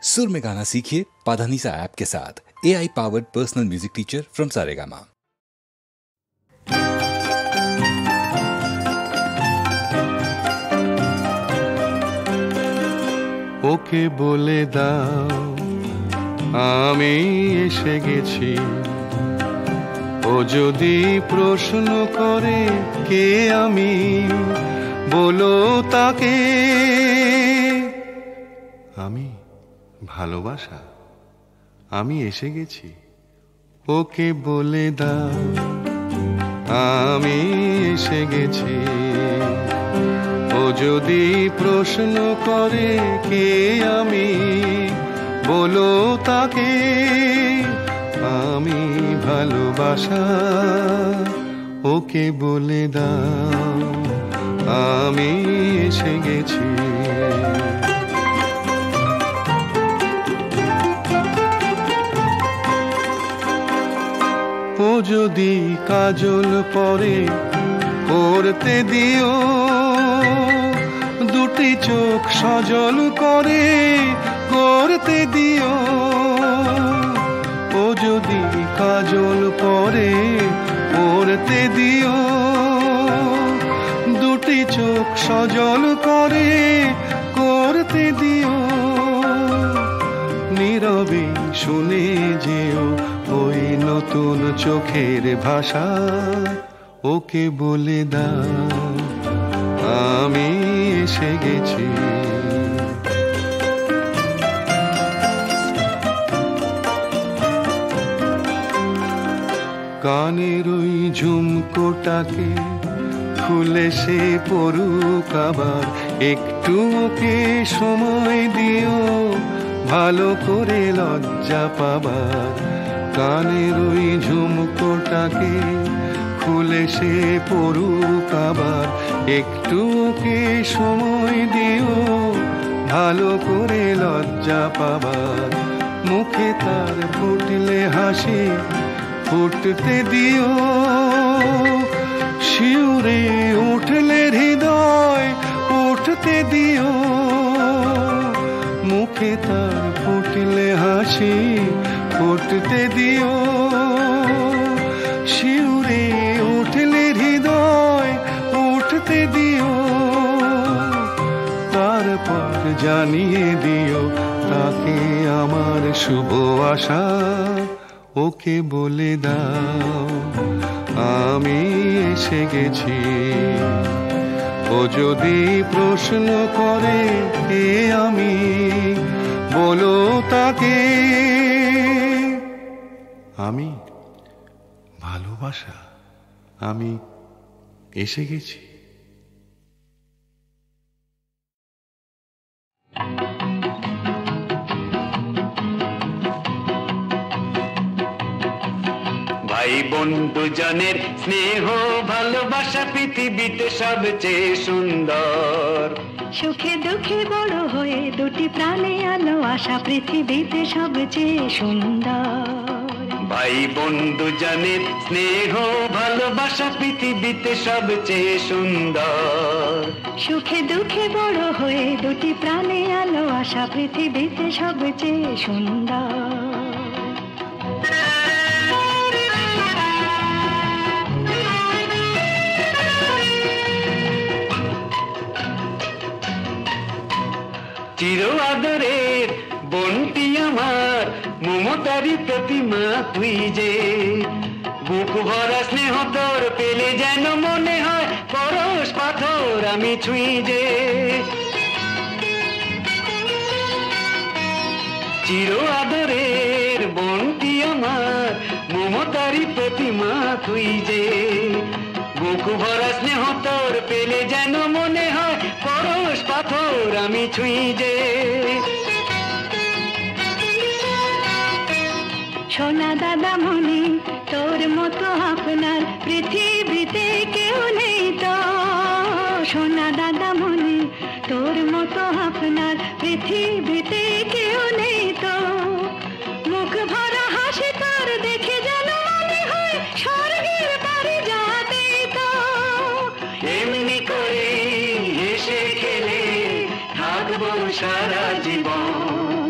सुर में गाना सीखिए पाधानीसा ऐप के साथ। AI powered personal music teacher from Saregama. Okay বলে দাও আমি এসে গেছি, ও যদি প্রশ্ন করে কে আমি, বলো তাকে আমি ভালোবাসা, আমি এসে গেছি। ওকে বলে দাও আমি এসে গেছি, ও যদি প্রশ্ন করে কে আমি, বলো তাকে আমি ভালোবাসা। ওকে বলে দাও আমি এসে গেছি। ও যদি কাজল পরে করতে দিও, দুটি চোখ সজল করে করতে দিও। ও যদি কাজল পরে করতে দিও, দুটি চোখ সজল করে করতে দিও। নীরবে শুনে যেও ওই নতুন চোখের ভাষা। ওকে বলে দাও আমি এসে গেছি। কানের ওই ঝুমকোটাকে খুলে সে পড়ুক আবার, একটু ওকে সময় দিও ভালো করে লজ্জা পাবার। কানের ওই ঝুমকোটাকে খুলে সে পড়ুক আবার, একটু ওকে সময় দিও ভালো করে লজ্জা পাবার। মুখে তার ফুটলে হাসি ফুটতে দিও, শিউরে উঠলে হৃদয় উঠতে দিও। মুখে তার ফুটলে হাসি ফুটতে দিও, শিউরে উঠলে হৃদয় উঠতে দিও। তারপর জানিয়ে দিও তাকে আমার শুভ আশা। ওকে বলে দাও আমি এসে গেছি, ও যদি প্রশ্ন করে কে আমি, বলো তাকে আমি ভালোবাসা, আমি এসে গেছি। ভাই বন্ধু জনের স্নেহ ভালোবাসা পৃথিবীতে সবচেয়ে সুন্দর। সুখে দুঃখে বড় হয়ে দুটি প্রাণে আলো আশা পৃথিবীতে সবচেয়ে সুন্দর। ভাই বন্ধু জনের স্নেহ ভালোবাসা পৃথিবীতে সবচেয়ে সুন্দর। সুখে দুঃখে বড় হয়ে দুটি প্রাণে আলো আশা পৃথিবীতে সবচেয়ে সুন্দর। চির আদরের বোনটি আমার, মমতারি প্রতিমা তুই যে। বুক ভরা স্নেহ তোর পেলে যেন মনে হয় পরশ পাথর আমি ছুঁই যে। চির আদরের বোনটি আমার, মমতারি প্রতিমা তুই যে। বুক ভরা স্নেহ তোর পেলে যেন মনে হয় পরশ পাথর আমি ছুঁই যে। সোনা দাদা মনি তোর মতো আপনার পৃথিবীতে কেউ নেই তো। সোনা দাদা মনি তোর মতো আপনার পৃথিবীতে কেউ নেই তো। মুখ ভরা হাসি তোর দেখে যেন মনে হয় স্বর্গের বাড়ি যাতে তো। এমনি করে হেসে খেলে থাকবো সারা জীবন।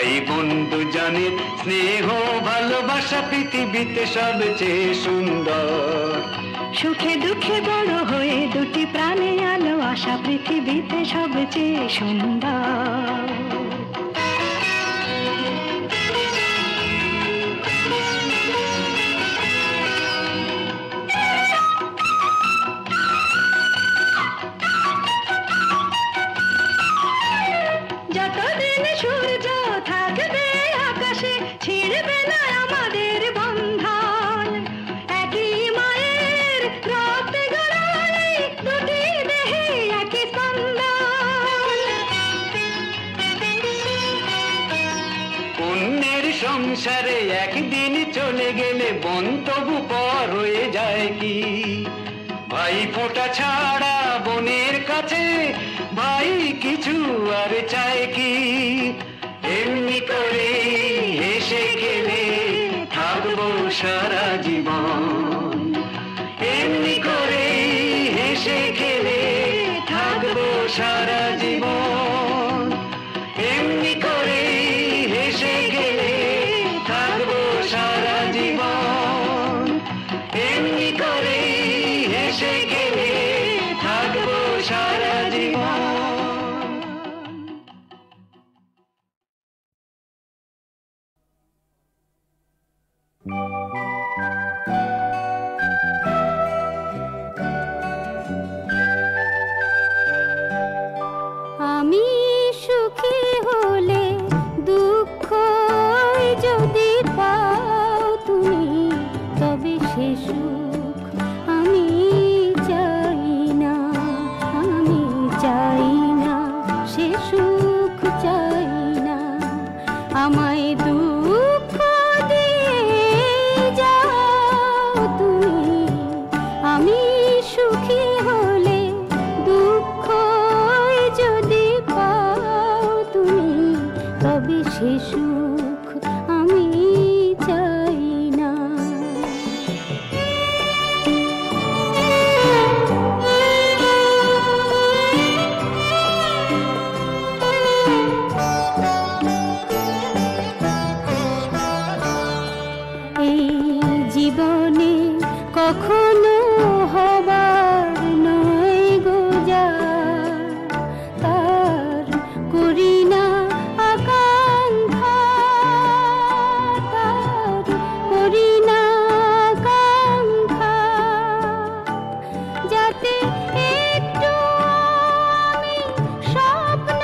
ভাই বন্ধু জানে স্নেহ ভালোবাসা পৃথিবীতে সবচেয়ে সুন্দর। সুখে দুঃখে বড় হয়ে দুটি প্রাণে আলো আশা পৃথিবীতে সবচেয়ে সুন্দর। যতদিন সূর্য থাকবে আকাশে ছিড়বে না আমাদের বন্ধন। একই মায়ের রক্তে গড়াই দুটি দেহে একই স্পন্দন। অন্যের সংসারে একদিন চলে গেলে বোন তবু পর হয়ে যায় কি? ভাই ফোঁটা ছাড়া বোনের কাছে ভাই কিছু আর চায় কি? এমনি করে হেসে খেলে থাকবো সারা জীবন। এমনি করে হেসে খেলে থাকবো সারা জীবন। এমনি করে হেসে খেলে থাকবো সারা জীবন। এমনি করে হেসে খেলে থাকবো সারা জীবন। আমি সুখী হলে দুঃখ যদি পাও তুমি, তবে সে সুখ আমি চাই না। আমি চাই না সে সুখ চাই না। আমায় দুঃখ দিয়ে যাও তুমি। আমি সুখী হলে দুঃখ যদি পাও তুমি, তবে সে সুখ আমি চাই না। এই জীবনে কখনো হবার নয় গো যা, তার করি না আকাঙ্ক্ষা। তার করি না আকাঙ্ক্ষা। যাতে একটু আমি স্বপ্ন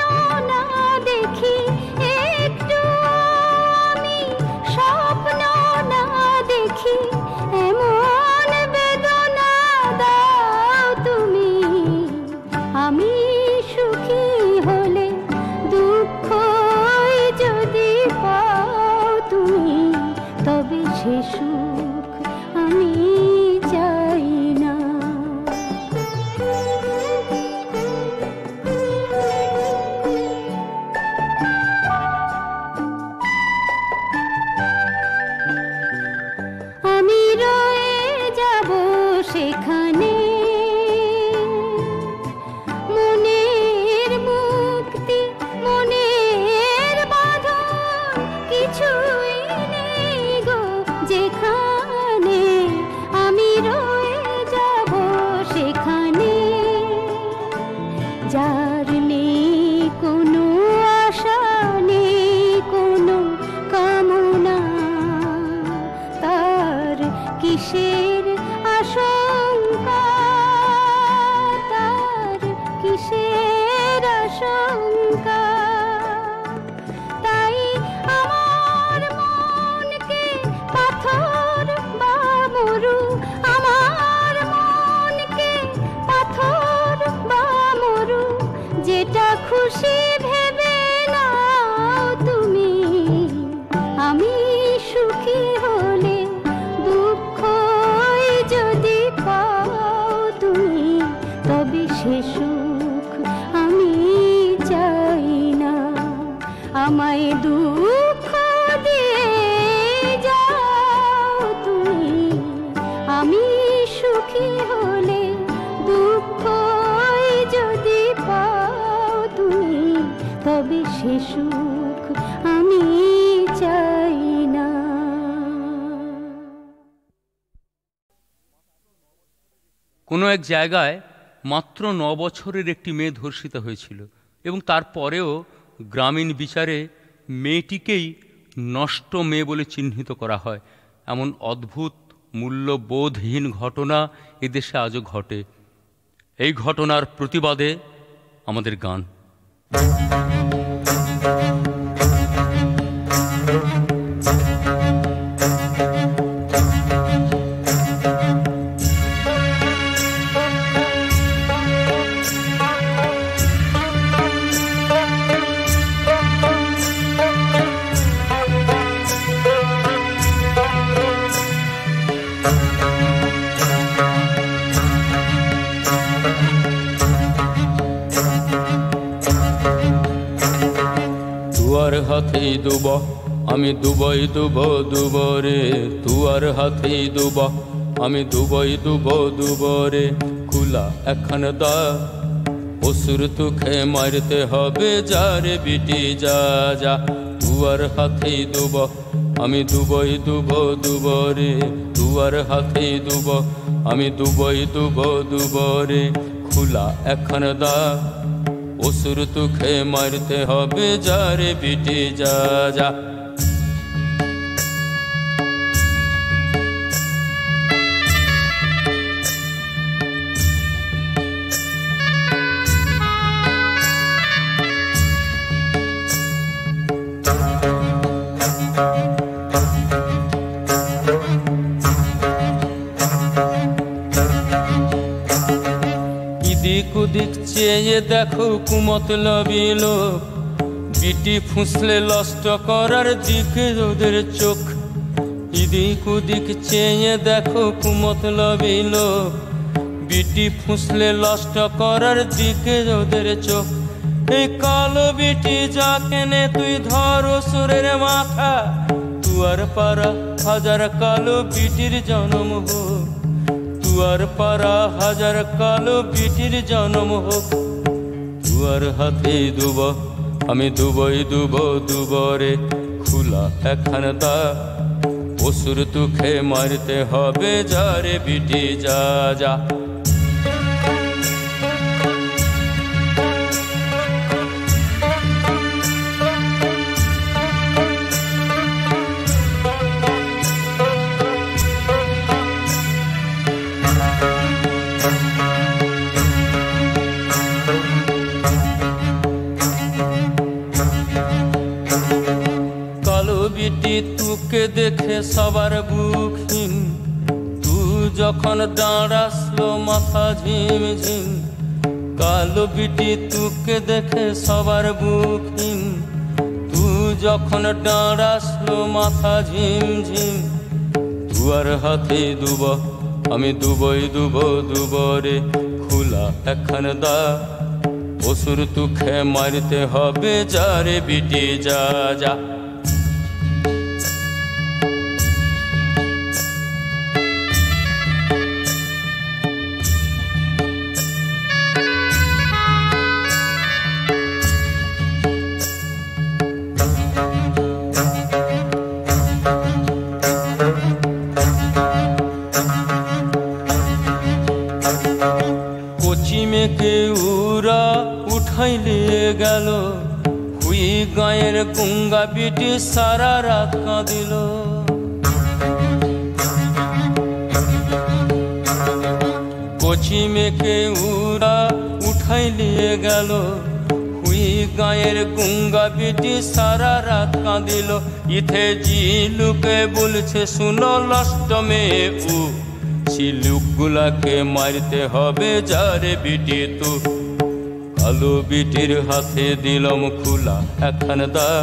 না দেখি, একটু আমি স্বপ্ন না দেখি, এমন বেদনা দাও তুমি। আমি সুখী হলে দুঃখ যদি পাও তুমি, তবে সে সুখ আমি চাই না। আমি রয়ে যাব সেখানে, মনের মুক্তি মনের বাঁধন কিছুই নেই গো যেখানে। আমি রয়ে যাব সেখানে, যার নেই কোনো আশা নেই কোনো কামনা। তার কিসের আশঙ্কা? তার কিসের আশঙ্কা? তাই আমার মনকে পাথর বা মরু, আমার মনকে পাথর বা মরু, যেটা খুশি ভেবে নাও তুমি। আমি সুখী হলে দুঃখ যদি পাও তুমি, তবে সে সুখ আমি চাই না। আমায় দুঃখ দিয়ে যাও তুমি। আমি সুখী হলে দুঃখ যদি পাও তুমি, তবে সে সুখ আমি কোনো এক জায়গায় মাত্র 9 বছরের একটি মেয়ে ধর্ষিত হয়েছিল এবং তারপরেও গ্রামীণ বিচারে মেয়েটিকেই নষ্ট মেয়ে বলে চিহ্নিত করা হয়। এমন অদ্ভুত মূল্যবোধহীন ঘটনা এদেশে আজও ঘটে। এই ঘটনার প্রতিবাদে আমাদের গান। তুয়ার হাতে দুব আমি দুবই দুব দুবরে, তুয়ার হাতে দুব আমি দুবই দুব দুবরে, খোলা একখান দ্বার অসুর তুখে মারতে হবে যারে বিটি যা যা। তুয়ার হাতে দুব আমি দুবই দুব দুবরে, তুয়ার হাতে দুব আমি দুবই দুব দুবরে, খোলা একখান দ্বার অসুর তুখে মারতে হবে যারে বিটি যা যা। কুদিক চেয়ে দেখো কুমতলবী লোক, বিটি ফুসলে লষ্ট করার দিকে ওদের চোখ। ইদিক উদিক চেয়ে দেখো কুমতলবী লোক, বিটি ফুসলে লষ্ট করার দিকে ওদের চোখ। এই কালো বিটি যা কেনে তুই ধর অসুরের মাথা, তুয়ার পাড়া হাজার কালো বিটির জন্ম হোক, তুয়ার পাড়া হাজার কালো বিটির জন্ম হোক। তুয়ার হাতে দুব আমি দুবই দুব দুবরে, খোলা একখান দ্বার অসুর তুখে মারতে হবে যারে বিটি যা যা। তুকে দেখে সবার বুকহীন, তুই যখন দাঁড়াসলো মাথা ঝিম ঝিম। কালো বিটি তুকে দেখে সবার বুকহীন, তুই যখন দাঁড়াসলো মাথা ঝিম ঝিম। তুয়ার হাতে দুব আমি দুবই দুব দুবরে, খোলা একখান দ্বার অসুর তুখে মারতে হবে যারে বিটি যা যা। উরা উঠাইলে গেল হুই গায়ের গুঙ্গা বিটি সারা রাত কাঁদিল। কচি মেকে উরা উঠাইলে গেল হুই গায়ের গুঙ্গা বিটি সারা রাত কাঁদিল। ইথে জিলুকে বলছে শুনো লষ্ট মেয়ে উ, শিলুকগুলাকে মারতে হবে যারে বিটি তু। কালো বিটির হাতে দিলাম খোলা একখান দ্বার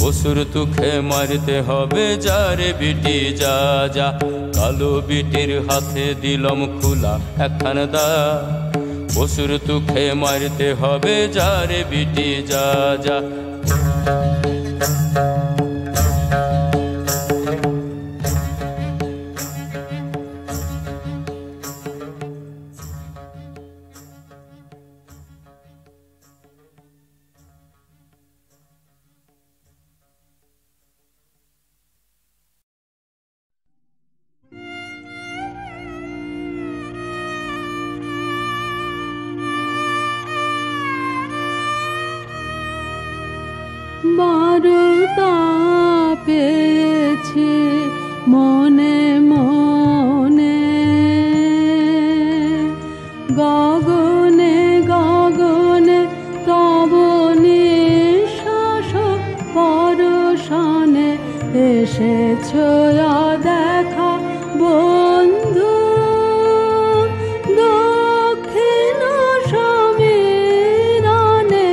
অসুর তুখে মারতে হবে যারে বিটি যা যা। কালো বিটির হাতে দিলাম খোলা একখান দ্বার অসুর তুখে মারতে হবে যারে বিটি যা যা। বারতা পেয়েছি মনে মনে, গগনে গগনে তব নিঃশ্বাস পরশনে এসেছ দেখা বন্ধু, দক্ষিণ সমীরণে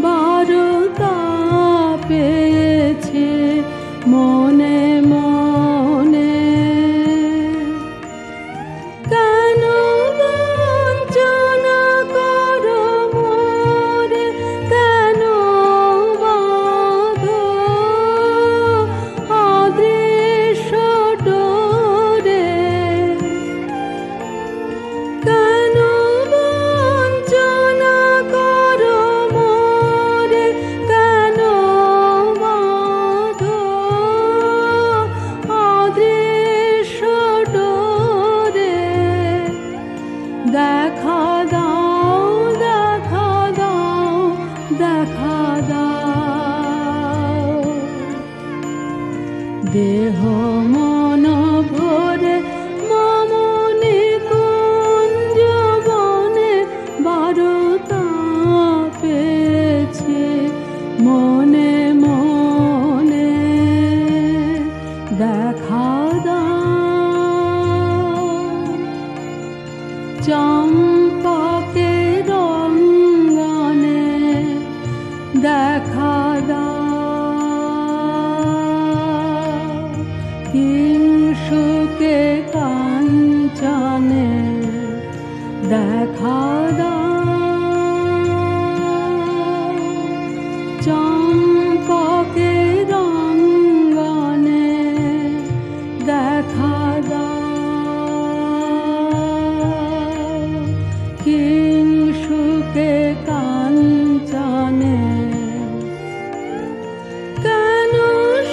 বারতা পেয়েছি মনে মনে। কেন বঞ্চনা করো মোরে, কেন বাঁধো অদৃশ্য ডোরে, কেন বঞ্চনা করো মোরে, কেন বাঁধো অদৃশ্য ডোরে। দেখা দাও দেখা দাও দেখা দাও, দেহ মন ভরে মম নিকুঞ্জ বনে বারতা পেয়েছি মনে মনে। দেখা দাও চম্পকের অঙ্গনে, দেখা দাও কিংশুকে কাঞ্চনে, দেখা দাও চম্পকের অঙ্গনে, দেখা দাও কিংশুকে কাঞ্চনে। কেন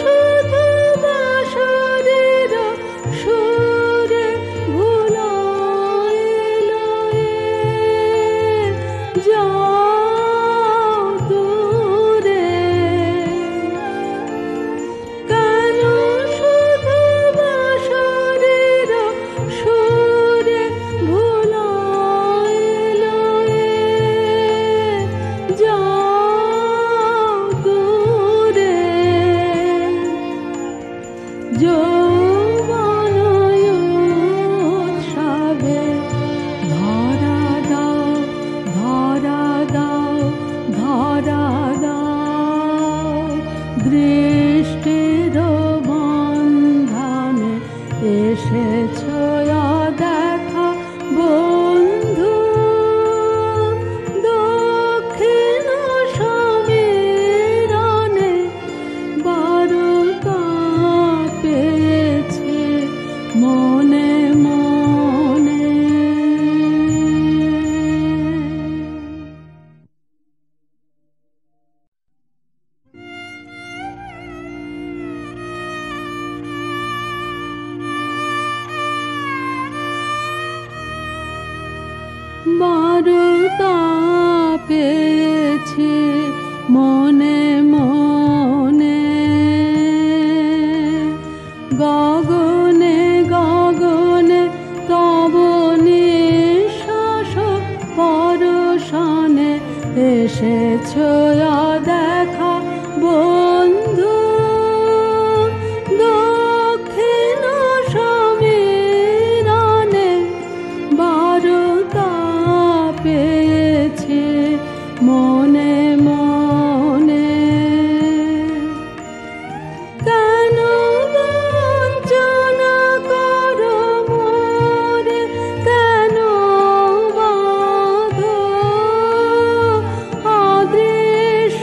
শুধু বাঁশরীর সুরে ভুলাইলো যাও দূরে, কেন শুধু বাঁশরীর সুরে ভুলাইলো যাও দূরে। যৌবন উৎসবে ধরা দাও ধরা দাও ধরা দাও, দৃষ্টির বন্ধনে এসেছ দেখা বন্ধু, দক্ষিণ সমীরণে বারতা পেয়েছি মনে মনে। বারতা পেয়েছি মনে মনে, গগনে গগনে তব নিঃশ্বাস পরশনে এসেছ দেখা বন্ধু, দক্ষিণ সমীরণে বারতা পেয়েছি মনে মনে। কেন বঞ্চনা করো মোরে, কেন বাঁধো অদৃশ্য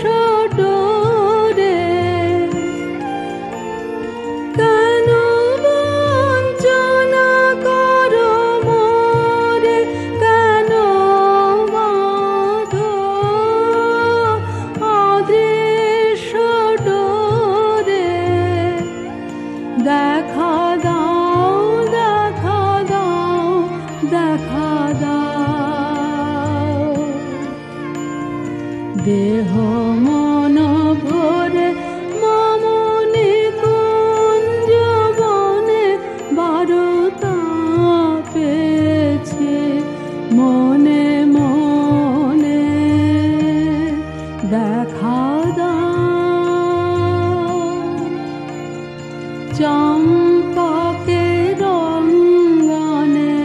চম্পকের অঙ্গনে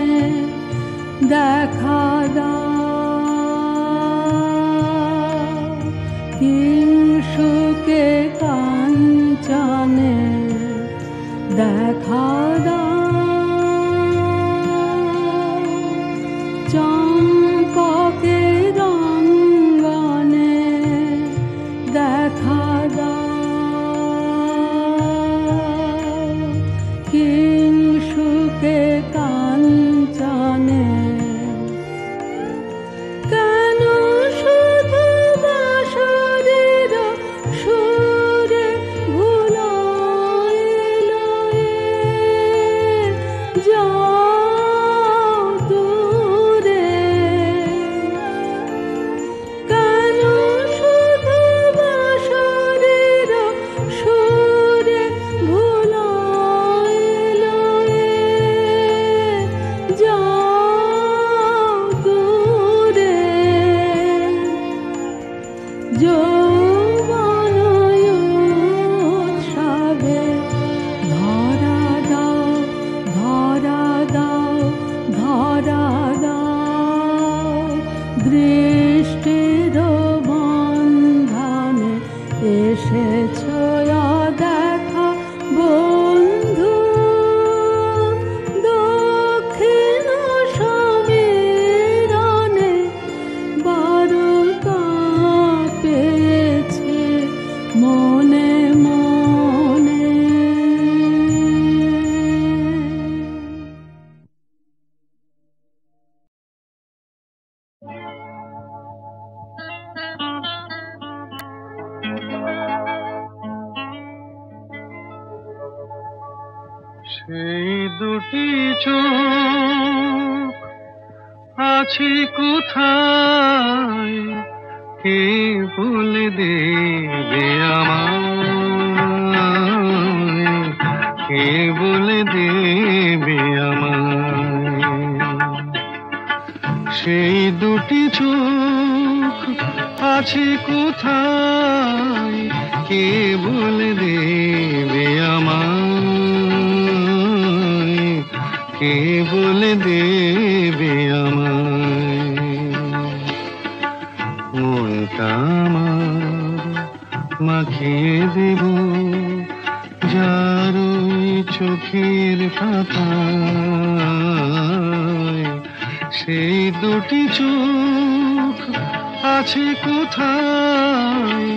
দেখা দাও, কিংসুকে কাঞ্চনে দেখা দাও, চম্পকের অঙ্গনে দেখা দাও, কিংসুকে কাঞ্চনে। কেন শুধু বাঁশির সুরে ভুলায় যাও দূরে? কেন শুধু বাঁশির সুরে ভুলায় যাও দূরে? যৌবন উৎসবে ধরা দাও, ধরা দাও, ধরা দাও, দৃষ্টির বন্ধনে এসেছ দেখা বন্ধু, দক্ষিণ সমীরণে বারুকা পেয়েছে মনে মনে। সেই দুটি চোখ আছে কোথায়, কে বলে দেবে আমায়, কে বলে দেবে আমায়? সেই দুটি চোখ আছে কোথায়, কে বলে দেবে আমায়, কে বলে দেবে আমায়? মনটা আমার মাখিয়ে দেব যার ওই চোখের পাতায়। সেই দুটি চোখ আছে কোথায়,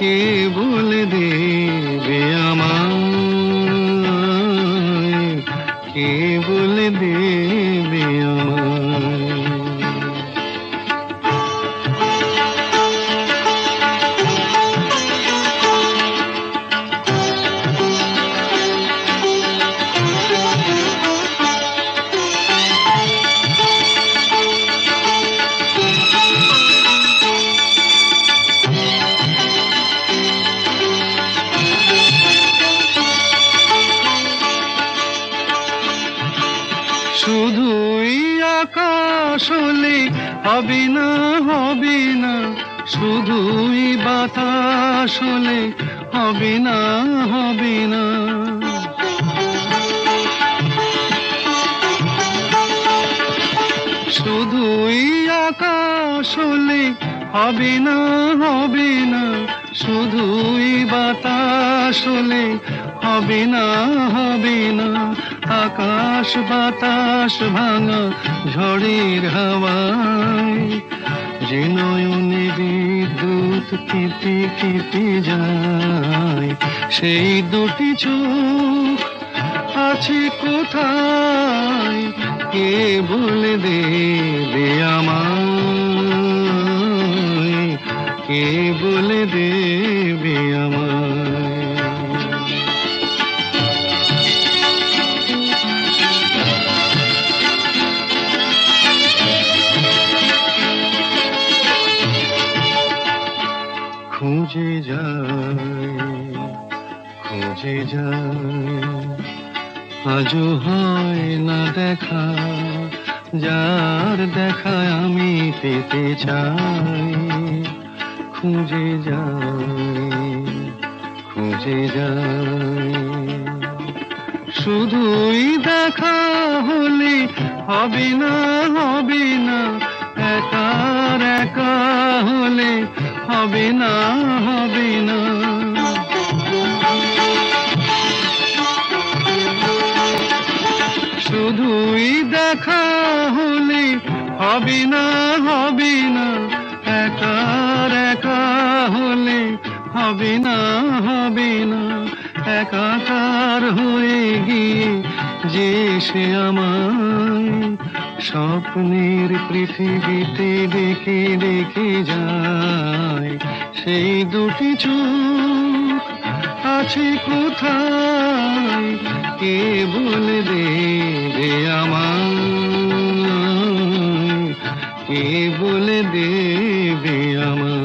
কে বলে দেবে আমায়, কে বলে দেবে আমায়? শুধুই আকাশ হলে হবে না, হবে না, শুধুই বাতাস হলে হবে না, হবে না। শুধুই আকাশ হলে হবে না, হবে না, শুধুই বাতাস হলে হবে না, হবে না। আকাশ বাতাস ভাঙা ঝড়ের হাওয়ায় যে নয়নে বিদ্যুৎ কেঁপে কেঁপে যায়, সেই দুটি চোখ আছে কোথায়, কে বলে দেবে আমায়, কে বলে দেবে আমায়? খুঁজে যায়, খুঁজে যায়, আজও হয় না দেখা, যার দেখায় আমি পেতে চাই। খুঁজে যায়, খুঁজে যায়, শুধুই দেখা হলে হবে না হবে না, একার একা হলে হবে না হবে না। শুধুই দেখা হলে হবে না হবে না, একার একা হলে হবে না হবে না। একাকার হয়ে গিয়ে যে সে আমায় স্বপ্নের পৃথিবীতে ডেকে ডেকে যায়, সেই দুটি চোখ আছে কোথায়, কে বলে দেবে আমায়, কে বলে দেবে আমায়।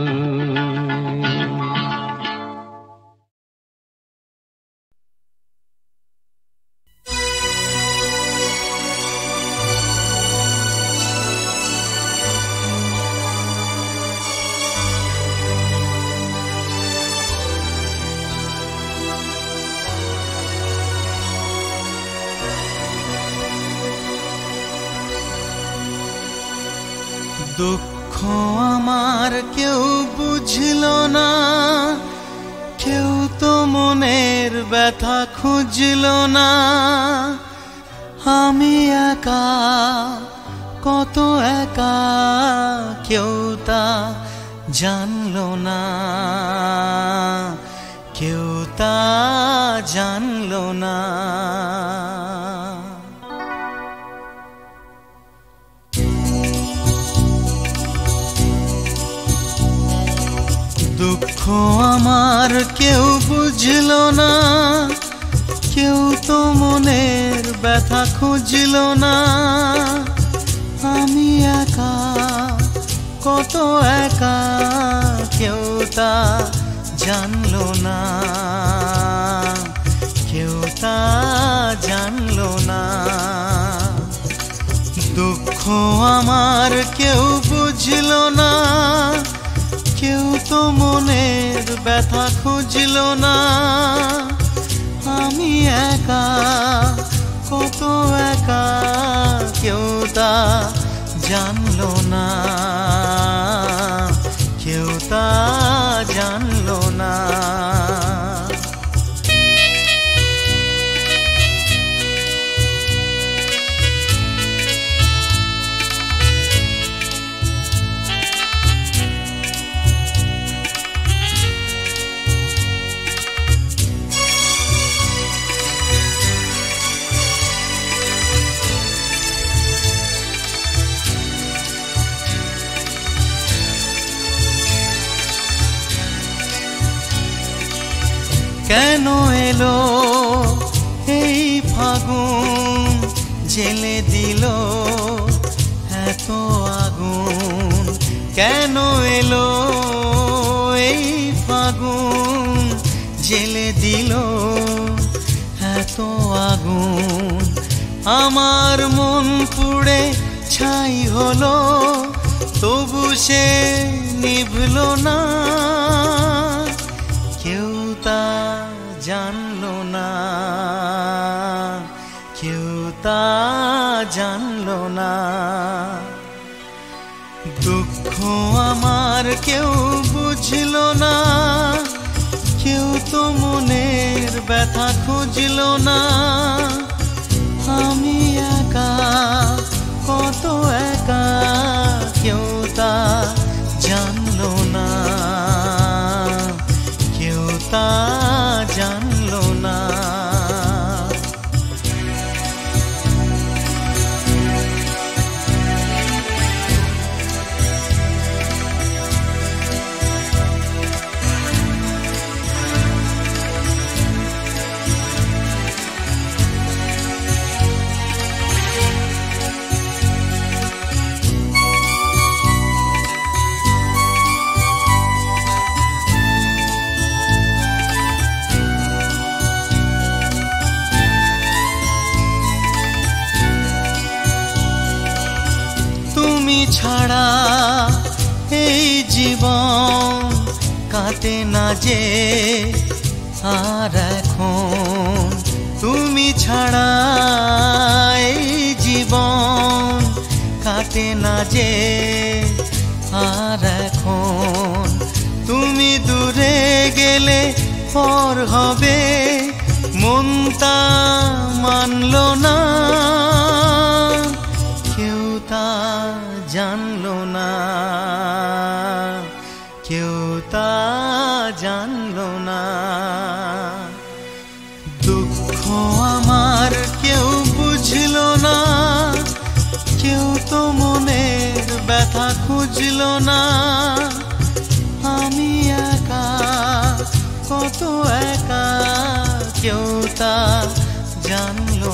দুঃখ আমার কেউ বুঝল না, কেউ তো মনের ব্যথা খুঁজল না। আমি একা, কত একা, কেউ তা জানলো না, কেউ তা জানলো না। দুঃখ আমার কেউ বুঝল না, কেউ তো মনের ব্যথা খুঁজল না। আমি একা, কত একা, কেউ তা জানলো না, কেউ তা জানলো না। দুঃখ আমার কেউ বুঝল না, কেউ তো মনের ব্যথা খুঁজল না। আমি একা, কত একা, কেউ তা জানলো না, কেউ তা জানলো না। কেন এলো এই ফাগুন, জেলে দিল এত আগুন। কেন এলো এই ফাগুন, জেলে দিল এত আগুন। আমার মন পুড়ে ছাই হলো, তবু সে নিভলো না, কেউ তা জানলো না, কেউ তা জানলো না। দুঃখ আমার কেউ বুঝল না, কেউ তো মনের ব্যথা খুঁজল না। আমি একা, কত একা, কেউ তা জানলো না, কেউ তা জানলো না। ছাড়া এই জীবন কাটে না যে আর এখন, তুমি ছাড়া এই জীবন কাটে না যে আর এখন। তুমি দূরে গেলে পর হবে মন তা মানল না, কেউ তা জানলো না, কেউ তা জানলো না। দুঃখ আমার কেউ বুঝলো না, কেউ তো মনের ব্যথা খুঁজলো না। আমি একা, কত একা, কেউ তা জানলো